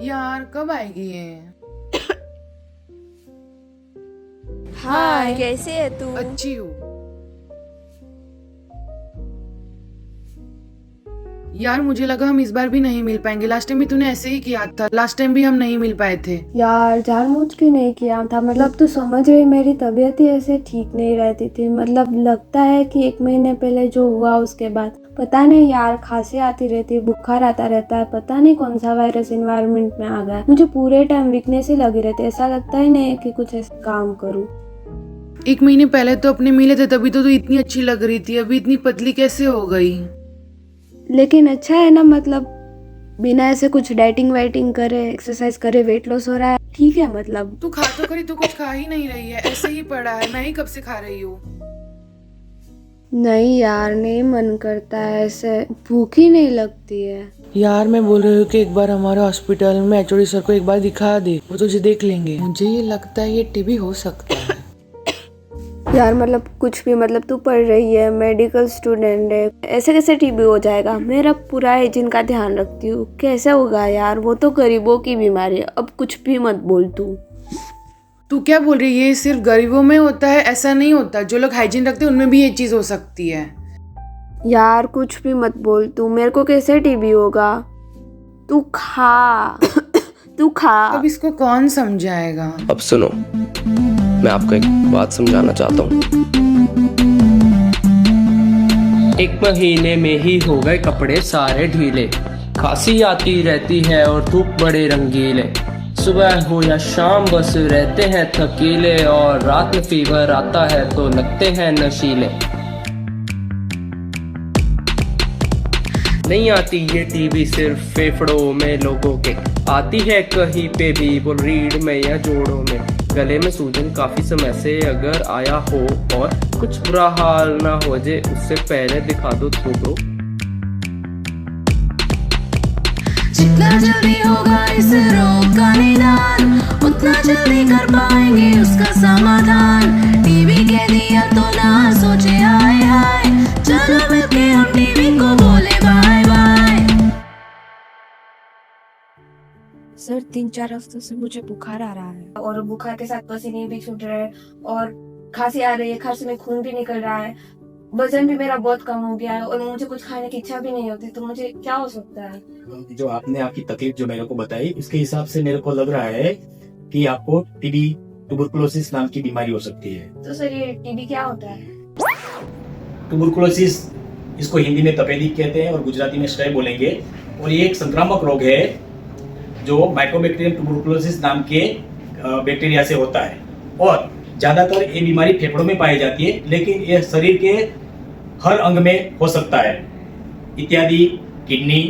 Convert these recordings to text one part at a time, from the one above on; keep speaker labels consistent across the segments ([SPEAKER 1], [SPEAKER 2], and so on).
[SPEAKER 1] यार कब आएगी ये?
[SPEAKER 2] हाय, कैसे है तू?
[SPEAKER 1] अच्छी हूँ। यार मुझे लगा हम इस बार भी नहीं मिल पाएंगे। लास्ट टाइम भी तूने ऐसे ही किया था। लास्ट टाइम भी हम नहीं मिल पाए थे।
[SPEAKER 2] यार जानबूझ के नहीं किया था, मतलब तू समझ रही, मेरी तबीयत ही ऐसे ठीक नहीं रहती थी। मतलब लगता है कि 1 महीने पहले जो हुआ उसके बाद पता नहीं यार, खांसी आती रहती है, बुखार आता रहता है, पता नहीं कौन सा वायरस एनवायरनमेंट में आ गया। मुझे पूरे टाइम वीकनेस ही लगी रहती है, ऐसा लगता ही नहीं है कि कुछ ऐसा काम करूँ।
[SPEAKER 1] 1 महीने पहले तो अपने मिले थे, तभी तो तू इतनी अच्छी लग रही थी। अभी इतनी पतली कैसे हो गई?
[SPEAKER 2] लेकिन अच्छा है ना, मतलब बिना ऐसे कुछ डाइटिंग वाइटिंग करे, एक्सरसाइज करे, वेट लॉस हो रहा है, ठीक है। मतलब
[SPEAKER 1] तू खा तो करी, तू कुछ खा ही नहीं रही है, ऐसे ही पड़ा है। मैं ही कब से खा रही हूँ।
[SPEAKER 2] नहीं यार, नहीं मन करता है, ऐसे भूख ही नहीं लगती है।
[SPEAKER 1] यार मैं बोल रही हूँ कि एक बार हमारे हॉस्पिटल में एचओडी सर को एक बार दिखा दे, वो तुझे देख लेंगे। मुझे ये लगता है ये टीबी हो सकता है।
[SPEAKER 2] यार मतलब कुछ भी, मतलब तू पढ़ रही है, मेडिकल स्टूडेंट है, ऐसे कैसे टीबी हो जाएगा? मेरा पूरा हाइजीन का ध्यान रखती हूँ, कैसे होगा यार? वो तो गरीबों की बीमारी है, अब कुछ भी मत बोल तू।
[SPEAKER 1] तू क्या बोल रही है? ये सिर्फ गरीबों में होता है? ऐसा नहीं होता, जो लोग हाइजीन रखते हैं उनमें भी ये चीज हो सकती है।
[SPEAKER 2] यार कुछ भी मत बोल तू, मेरे को कैसे टीबी होगा? तू खा तू खा।
[SPEAKER 1] अब इसको कौन समझाएगा?
[SPEAKER 3] अब सुनो, मैं आपको एक बात समझाना चाहता हूँ।
[SPEAKER 4] 1 महीने में ही हो गए कपड़े सारे ढीले, खांसी आती रहती है और धूप बड़े रंगीले, सुबह हो या शाम बस रहते हैं थकीले, और रात में फीवर आता है तो लगते हैं नशीले। नहीं आती ये टीबी सिर्फ फेफड़ों में लोगों के, आती है कहीं पे भी, वो रीढ़ में या जोड़ों में। गले में सूजन काफी समय से अगर आया हो और कुछ बुरा हाल ना हो जाए, उससे पहले दिखा दो थोड़ो।
[SPEAKER 5] जितना जल्दी होगा इस रोग का निदान, उतना जल्दी कर पाएंगे उसका समाधान। टीबी के दिया तो ना सोचे हाय हाय, चलो मिलके हम टीबी को बोले बाय बाय।
[SPEAKER 2] सर 3-4 हफ्तों से मुझे बुखार आ रहा है, और बुखार के साथ पसीने भी छूट रहे हैं, और खांसी आ रही है, खांसी में खून भी निकल रहा है, वजन भी मेरा बहुत कम हो गया है, और मुझे कुछ खाने की इच्छा भी नहीं होती। तो मुझे क्या हो सकता है?
[SPEAKER 6] जो आपने आपकी तकलीफ जो मेरे को बताई, उसके हिसाब से मेरे को लग रहा है कि आपको टीबी ट्यूबरकुलोसिस नाम की बीमारी हो सकती है।
[SPEAKER 2] तो सर ये टीबी क्या होता है?
[SPEAKER 6] ट्यूबरकुलोसिस, इसको हिंदी में तपेदिक कहते हैं और गुजराती में स्ट्रेप बोलेंगे, और ये एक संक्रामक रोग है जो माइकोबैक्टीरियम ट्यूबरकुलोसिस नाम के बैक्टीरिया से होता है। और ज्यादातर ये बीमारी फेफड़ों में पाई जाती है, लेकिन ये शरीर के हर अंग में हो सकता है, इत्यादि किडनी,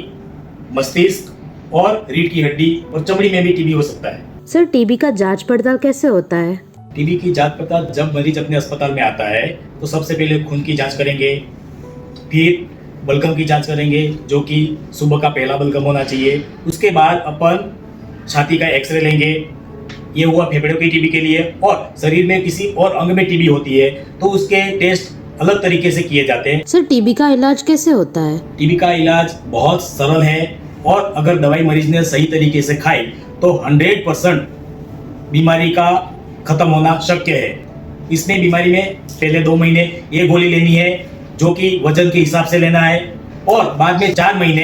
[SPEAKER 6] मस्तिष्क और रीढ़ की हड्डी और चमड़ी में भी टीबी हो सकता है।
[SPEAKER 7] सर टीबी का जांच पड़ताल कैसे होता है?
[SPEAKER 6] टीबी की जांच पड़ताल, जब मरीज अपने अस्पताल में आता है तो सबसे पहले खून की जांच करेंगे, फिर बलगम की जांच करेंगे, जो कि सुबह का पहला बलगम होना चाहिए। उसके बाद अपन छाती का एक्सरे लेंगे, ये हुआ फेफड़ों की टीबी के लिए। और शरीर में किसी और अंग में टीबी होती है तो उसके टेस्ट अलग तरीके से किए जाते हैं।
[SPEAKER 7] सर टीबी का इलाज कैसे होता है?
[SPEAKER 6] टीबी का इलाज बहुत सरल है, और अगर दवाई मरीज ने सही तरीके से खाई तो 100% बीमारी का खत्म होना शक्य है। इसमें बीमारी में पहले 2 महीने ये गोली लेनी है, जो कि वजन के हिसाब से लेना है, और बाद में 4 महीने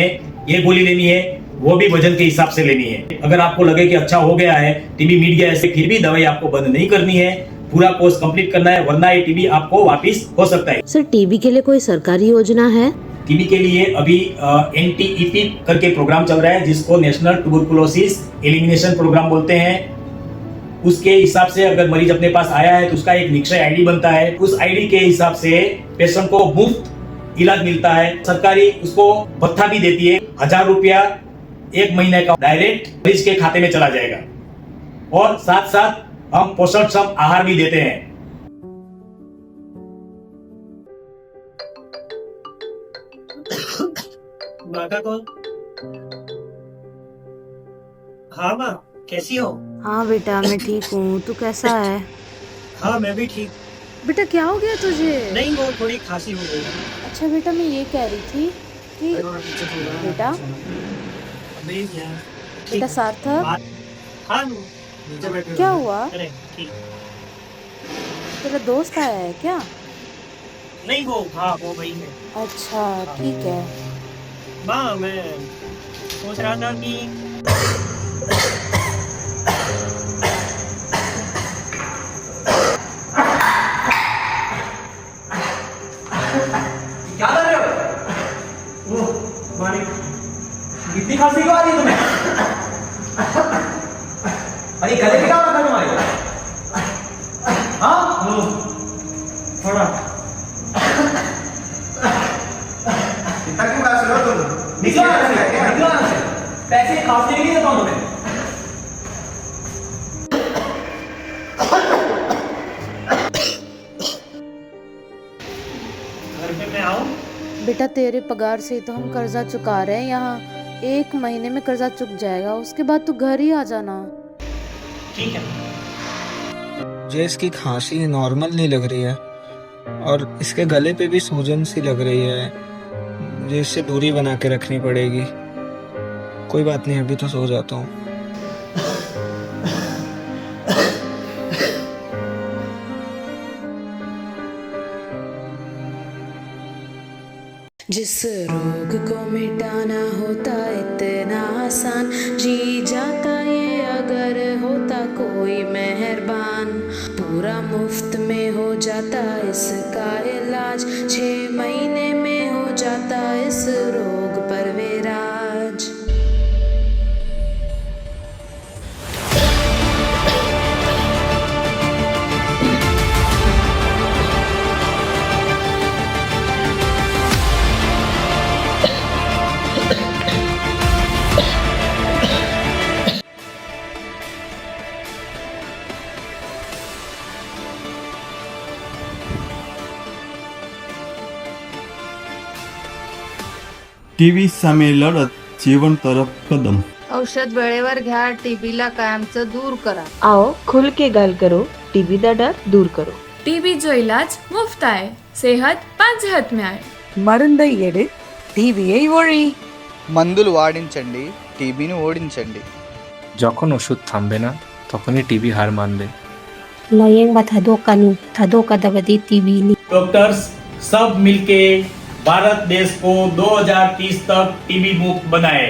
[SPEAKER 6] ये गोली लेनी है, वो भी वजन के हिसाब से लेनी है। अगर आपको लगे कि अच्छा हो गया है, टीबी मिट गया है, फिर भी दवाई आपको बंद नहीं करनी है, पूरा कोर्स कंप्लीट करना है, वरना ये टीबी आपको वापस हो सकता है।
[SPEAKER 7] सर टीबी के लिए कोई सरकारी योजना है?
[SPEAKER 6] टीबी के लिए अभी NTEP करके प्रोग्राम चल रहा है, जिसको नेशनल ट्यूबरकुलोसिस एलिमिनेशन प्रोग्राम बोलते हैं। उसके हिसाब से अगर मरीज अपने पास आया है तो उसका एक निक्षय आईडी बनता है, उस आईडी के हिसाब से पेशेंट को मुफ्त इलाज मिलता है। सरकारी उसको भत्ता भी देती है, 1000 रुपया 1 महीने का डायरेक्ट मरीज के खाते में चला जाएगा, और साथ साथ हम पोषण आहार भी देते हैं।
[SPEAKER 8] माँ का कॉल। हाँ माँ, कैसी हो?
[SPEAKER 7] हाँ बेटा मैं ठीक हूँ, तू कैसा है?
[SPEAKER 8] हाँ मैं भी ठीक।
[SPEAKER 7] बेटा क्या हो गया तुझे?
[SPEAKER 8] नहीं, वो थोड़ी खांसी हो गई।
[SPEAKER 7] अच्छा बेटा मैं ये कह रही थी
[SPEAKER 2] कि बेटा बेटा सार्थक
[SPEAKER 8] हाँ
[SPEAKER 2] क्या हुआ?
[SPEAKER 8] अरे ठीक
[SPEAKER 2] तेरा दोस्त आया है क्या?
[SPEAKER 8] नहीं वो हाँ वो वही है।
[SPEAKER 2] अच्छा ठीक है।
[SPEAKER 8] माँ मैं सोच रहा था कि
[SPEAKER 6] क्या कर रहे हो? वो मालिक इतनी खांसी क्यों आ रही है तुम्हें? अरे गले पे क्या हो रखा है तुम्हारे? हाँ वो थोड़ा इतना क्यों खांसी हो तुम? निकलो यहाँ से, निकलो यहाँ से। पैसे खांसने के लिए देता हूँ तुम्हें।
[SPEAKER 8] घर पे मैं आऊँ?
[SPEAKER 7] बेटा तेरे पगार से तो हम कर्जा चुका रहे हैं यहाँ। 1 महीने में कर्जा चुक जाएगा, उसके बाद तू घर ही आ जाना।
[SPEAKER 8] ठीक है।
[SPEAKER 9] मुझे इसकी खांसी नॉर्मल नहीं लग रही है और इसके गले पे भी सूजन सी लग रही है। मुझे इससे दूरी बना के रखनी पड़ेगी। कोई बात नहीं, अभी तो सो जाता हूँ।
[SPEAKER 5] जिस रोग को मिटाना होता इतना आसान, जी जाता ये अगर होता कोई मेहरबान। पूरा मुफ्त में हो जाता इसका इलाज, 6 महीने में हो जाता इस रोग पर विराज।
[SPEAKER 10] टीव्ही सामे लढत जीवन तरफ कदम.
[SPEAKER 11] औषध वेळेवर घ्या, टीबीला कायमचं दूर करा.
[SPEAKER 12] आओ खुल के गल करो, टीबी दा डर दूर करो.
[SPEAKER 13] टीबी जो इलाज मुफ्त आए, सेहत पंच में आए.
[SPEAKER 12] మరుందయ్యేడు టీబీఐ ఓడి.
[SPEAKER 14] మందులు వాడించండి, టీబీని ఓడించండి.
[SPEAKER 3] যখন ওষুধ থামবে না তখনই টিবি হার মানবে।
[SPEAKER 2] लायंग थदो का दबदी टीबी नी।
[SPEAKER 6] डॉक्टर्स सब मिलके भारत देश को 2030 तक टीबी मुक्त बनाए।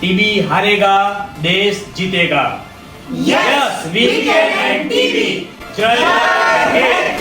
[SPEAKER 6] टीबी हारेगा, देश जीतेगा। Yes, we can end TB. जय हिंद।